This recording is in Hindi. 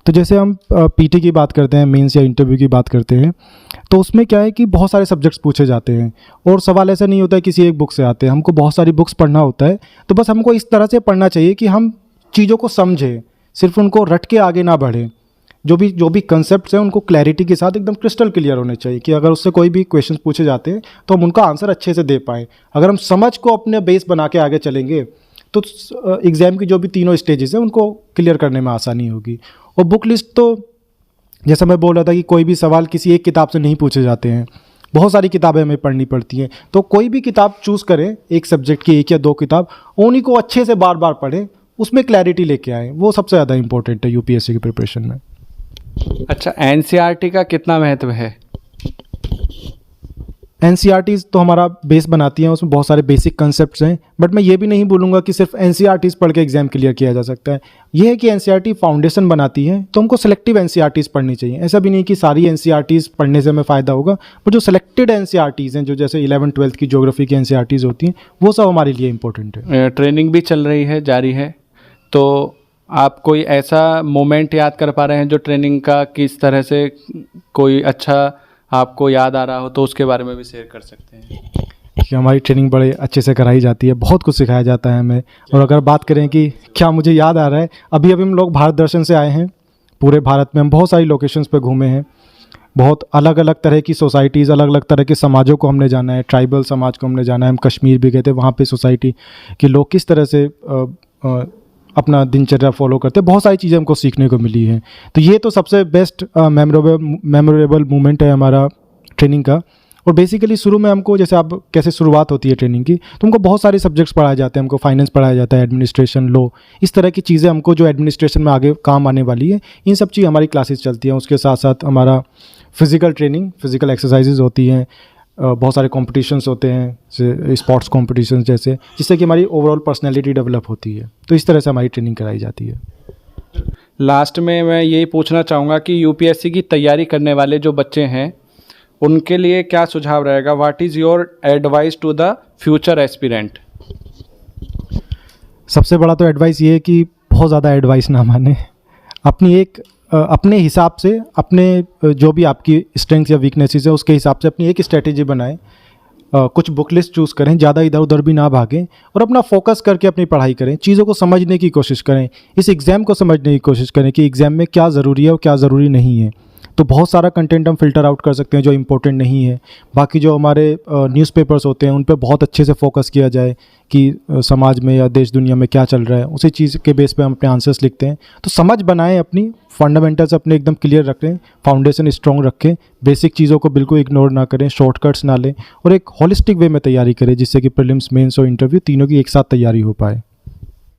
तो जैसे हम पीटी की बात करते हैं, मेंस या इंटरव्यू की बात करते हैं, तो उसमें क्या है कि बहुत सारे सब्जेक्ट्स पूछे जाते हैं और सवाल ऐसा नहीं होता है किसी एक बुक से आते हैं, हमको बहुत सारी बुक्स पढ़ना होता है। तो बस हमको इस तरह से पढ़ना चाहिए कि हम चीज़ों को समझें, सिर्फ उनको रट के आगे ना बढ़ें। जो भी कंसेप्ट्स हैं उनको क्लैरिटी के साथ एकदम क्रिस्टल क्लियर होने चाहिए कि अगर उससे कोई भी क्वेश्चन पूछे जाते हैं तो हम उनका आंसर अच्छे से दे पाएँ। अगर हम समझ को अपने बेस बना के आगे चलेंगे तो एग्ज़ाम की जो भी तीनों स्टेजेस हैं उनको क्लियर करने में आसानी होगी। और बुक लिस्ट तो जैसा मैं बोल रहा था कि कोई भी सवाल किसी एक किताब से नहीं पूछे जाते हैं, बहुत सारी किताबें हमें पढ़नी पड़ती हैं। तो कोई भी किताब चूज़ करें, एक सब्जेक्ट की 1 या 2 किताब, उन्हीं को अच्छे से बार बार पढ़ें, उसमें क्लैरिटी लेके आएँ। वो सबसे ज़्यादा इंपॉर्टेंट है यूपीएससी की प्रिपरेशन में। अच्छा, एनसीईआरटी का कितना महत्व है? एनसीईआरटीज़ तो हमारा बेस बनाती हैं, उसमें बहुत सारे बेसिक कंसेप्ट्स हैं, बट मैं ये भी नहीं बोलूँगा कि सिर्फ एनसीईआरटीज़ पढ़ के एग्जाम क्लियर किया जा सकता है। ये है कि एनसीईआरटी फाउंडेशन बनाती है, तो हमको सेलेक्टिव एनसीईआरटीज़ पढ़नी चाहिए। ऐसा भी नहीं कि सारी एनसीईआरटीज़ पढ़ने से हमें फ़ायदा होगा, पर जो सेलेक्टेड एनसीईआरटीज़ हैं, जो जैसे 11th-12th की ज्योग्राफी की एनसीईआरटीज़ होती हैं, वो सब हमारे लिए इंपॉर्टेंट है। ट्रेनिंग भी चल रही है, जारी है, तो आप कोई ऐसा मोमेंट याद कर पा रहे हैं जो ट्रेनिंग का किस तरह से कोई अच्छा आपको याद आ रहा हो, तो उसके बारे में भी शेयर कर सकते हैं? कि हमारी ट्रेनिंग बड़े अच्छे से कराई जाती है, बहुत कुछ सिखाया जाता है हमें। और अगर बात करें कि क्या मुझे याद आ रहा है, अभी हम लोग भारत दर्शन से आए हैं। पूरे भारत में हम बहुत सारी लोकेशंस पे घूमे हैं, बहुत अलग अलग तरह की सोसाइटीज़, अलग अलग तरह के समाजों को हमने जाना है। ट्राइबल समाज को हमने जाना है, हम कश्मीर भी गए थे, वहाँ पे सोसाइटी के लोग किस तरह से अपना दिनचर्या फॉलो करते हैं, बहुत सारी चीज़ें हमको सीखने को मिली हैं। तो ये तो सबसे बेस्ट मेमोरेबल मोमेंट है हमारा ट्रेनिंग का। और बेसिकली शुरू में हमको, जैसे आप कैसे शुरुआत होती है ट्रेनिंग की, तो हमको बहुत सारे सब्जेक्ट्स पढ़ाए जाते हैं। हमको फाइनेंस पढ़ाया जाता है, एडमिनिस्ट्रेशन, लॉ, इस तरह की चीज़ें हमको जो एडमिनिस्ट्रेशन में आगे काम आने वाली है, इन सब चीज़ हमारी क्लासेस चलती हैं। उसके साथ साथ हमारा फिज़िकल ट्रेनिंग, फिज़िकल एक्सरसाइजेज होती हैं, बहुत सारे कॉम्पिटिशन्स होते हैं, स्पोर्ट्स कॉम्पिटिशन्स जैसे, जिससे कि हमारी ओवरऑल पर्सनैलिटी डेवलप होती है। तो इस तरह से हमारी ट्रेनिंग कराई जाती है। लास्ट में मैं यही पूछना चाहूँगा कि यूपीएससी की तैयारी करने वाले जो बच्चे हैं उनके लिए क्या सुझाव रहेगा? What is your advice to the future aspirant? सबसे बड़ा तो एडवाइस ये है कि बहुत ज़्यादा एडवाइस ना माने, अपने हिसाब से, अपने जो भी आपकी स्ट्रेंथ्स या वीकनेसेस है उसके हिसाब से अपनी एक स्ट्रेटेजी बनाएं। कुछ बुक लिस्ट चूज़ करें, ज़्यादा इधर उधर भी ना भागें और अपना फोकस करके अपनी पढ़ाई करें। चीज़ों को समझने की कोशिश करें, इस एग्ज़ाम को समझने की कोशिश करें कि एग्ज़ाम में क्या ज़रूरी है और क्या ज़रूरी नहीं है। तो बहुत सारा कंटेंट हम फ़िल्टर आउट कर सकते हैं जो इम्पोर्टेंट नहीं है। बाकी जो हमारे न्यूज़पेपर्स होते हैं उन पे बहुत अच्छे से फोकस किया जाए कि समाज में या देश दुनिया में क्या चल रहा है, उसी चीज़ के बेस पे हम अपने आंसर्स लिखते हैं। तो समझ बनाएं, अपनी फंडामेंटल्स अपने एकदम क्लियर रखें, फाउंडेशन स्ट्रॉन्ग रखें, बेसिक चीज़ों को बिल्कुल इग्नोर ना करें, शॉर्टकट्स ना लें और एक होलिस्टिक वे में तैयारी करें जिससे कि प्रीलिम्स, मेंस और इंटरव्यू तीनों की एक साथ तैयारी हो पाए।